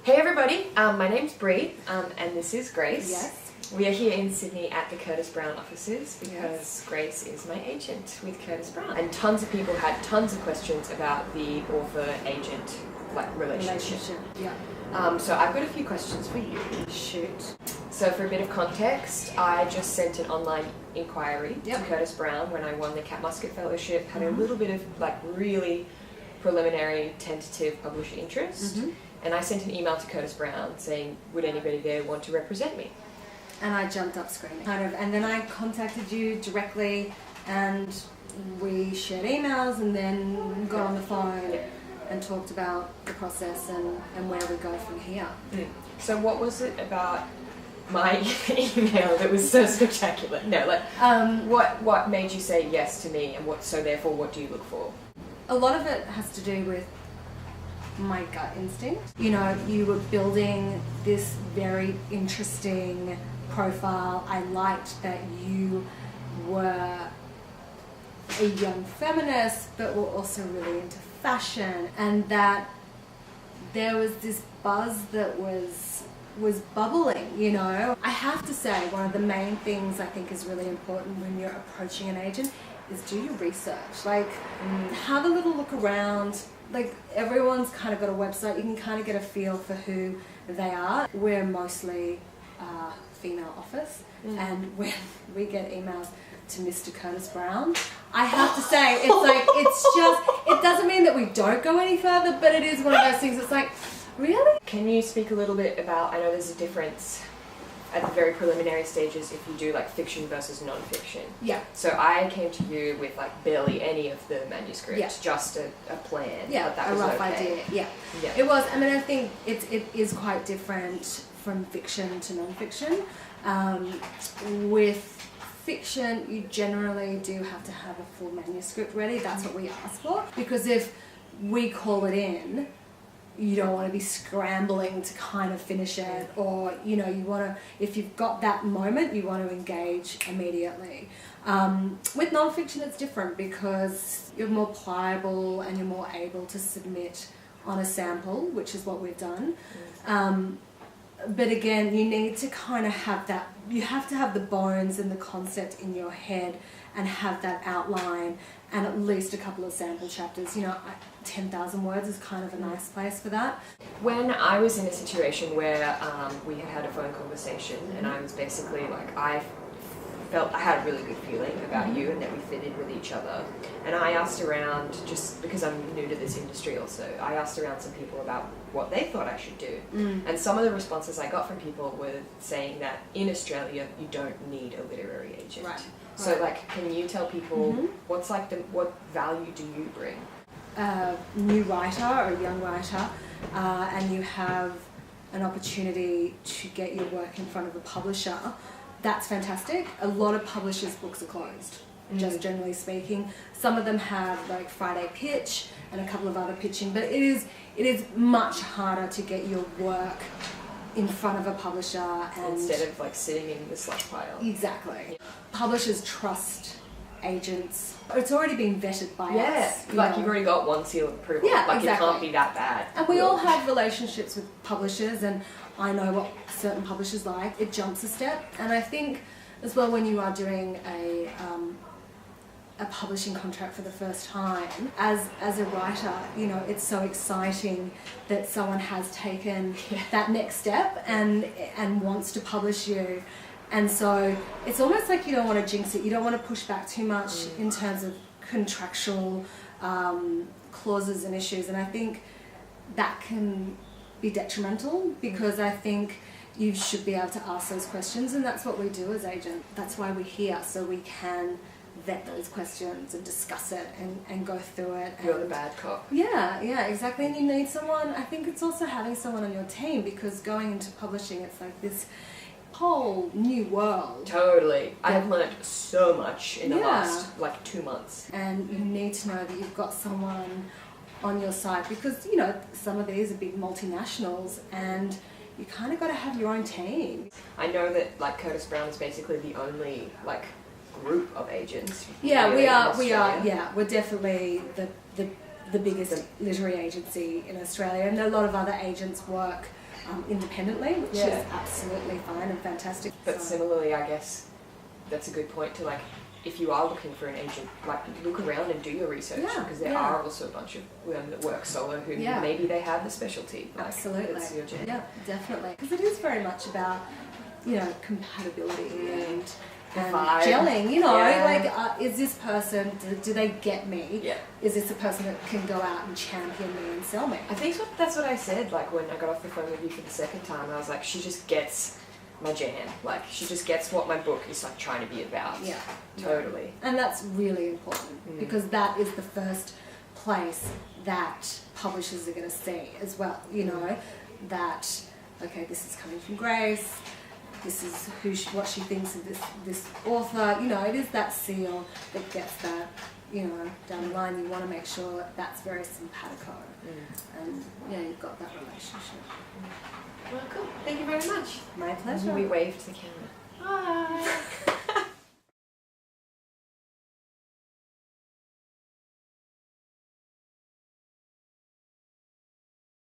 Hey everybody, my name's Bri, and this is Grace. Yes. We are here in Sydney at the Curtis Brown offices because Grace is my agent with Curtis Brown. And tons of people had tons of questions about the author-agent relationship. Yeah. So I've got a few questions for you. Shoot. So for a bit of context, I just sent an online inquiry to Curtis Brown when I won the Cat Musket Fellowship, had a little bit of really preliminary tentative publisher interest. And I sent an email to Curtis Brown saying, would anybody there want to represent me? And I jumped up screaming. And then I contacted you directly and we shared emails and then got on the phone and talked about the process and where we go from here. So what was it about my email that was so spectacular? What made you say yes to me, and so therefore what do you look for? A lot of it has to do with my gut instinct. You know, you were building this very interesting profile. I liked that you were a young feminist but were also really into fashion, and that there was this buzz that was bubbling, you know. I have to say, one of the main things I think is really important when you're approaching an agent is do your research. Like, have a little look around. Like, everyone's kind of got a website. You can kind of get a feel for who they are. We're mostly female office, and when we get emails to Mr. Curtis Brown, I have to say, it doesn't mean that we don't go any further, but it is one of those things that's like, really? Can you speak a little bit about, I know there's a difference at the very preliminary stages if you do like fiction versus non-fiction. Yeah. So I came to you with like barely any of the manuscript, just a plan. Yeah, but that a was rough okay. idea. Yeah. It was. I mean, I think it is quite different from fiction to non-fiction. With fiction, you generally do have to have a full manuscript ready. That's what we ask for, because if we call it in, you don't want to be scrambling to kind of finish it, or you know, you want to, if you've got that moment, you want to engage immediately. With non-fiction it's different because you're more pliable and you're more able to submit on a sample, which is what we've done. But again, you need to kind of have that, you have to have the bones and the concept in your head and have that outline and at least a couple of sample chapters. You know, 10,000 words is kind of a nice place for that. When I was in a situation where we had a phone conversation and I was basically like, I felt I had a really good feeling about you and that we fitted with each other. And I asked around, just because I'm new to this industry also, I asked around some people about what they thought I should do. And some of the responses I got from people were saying that in Australia you don't need a literary agent. So like, can you tell people what value do you bring? A new writer or a young writer, and you have an opportunity to get your work in front of a publisher, that's fantastic. A lot of publishers' books are closed, just generally speaking. Some of them have like Friday pitch and a couple of other pitching, but it is much harder to get your work in front of a publisher, and instead of like sitting in the slush pile. Exactly. Publishers trust agents. It's already been vetted by us. Like you've already got one seal of approval. Yeah, like exactly. It can't be that bad. And we all have relationships with publishers, and I know what certain publishers like. It jumps a step, and I think as well when you are doing a publishing contract for the first time, as a writer, you know, it's so exciting that someone has taken that next step and wants to publish you. And so it's almost like you don't want to jinx it. You don't want to push back too much in terms of contractual clauses and issues. And I think that can be detrimental, because I think you should be able to ask those questions, and that's what we do as agents. That's why we're here, so we can vet those questions and discuss it and go through it. You're the bad cop. Yeah, exactly. And you need someone, I think it's also having someone on your team, because going into publishing, it's like this whole new world. Totally. I have learned so much in the last 2 months. And you need to know that you've got someone on your side, because you know, some of these are big multinationals and you kind of got to have your own team. I know that like Curtis Brown is basically the only like group of agents. Yeah, really we are. Yeah, we're definitely the biggest literary agency in Australia, and a lot of other agents work independently, which is absolutely fine and fantastic. But similarly, I guess that's a good point to, like, if you are looking for an agent, like, look around and do your research, because there are also a bunch of women that work solo who maybe they have the specialty. Like, absolutely. It's your jam. Yeah, definitely. Because it is very much about, you know, compatibility and gelling, you know, like, is this person, do they get me? Yeah. Is this a person that can go out and champion me and sell me? I think that's what I said, like, when I got off the phone with you for the second time. I was like, she just gets my jam. Like, she just gets what my book is, like, trying to be about. Yeah. Totally. And that's really important because that is the first place that publishers are going to see as well, you know, that, okay, this is coming from Grace, this is what she thinks of this author, you know, it is that seal that gets that, you know, down the line. You want to make sure that that's very simpatico. And yeah, you've got that relationship. Well, cool. Thank you very much. My pleasure. We waved to the camera. Bye.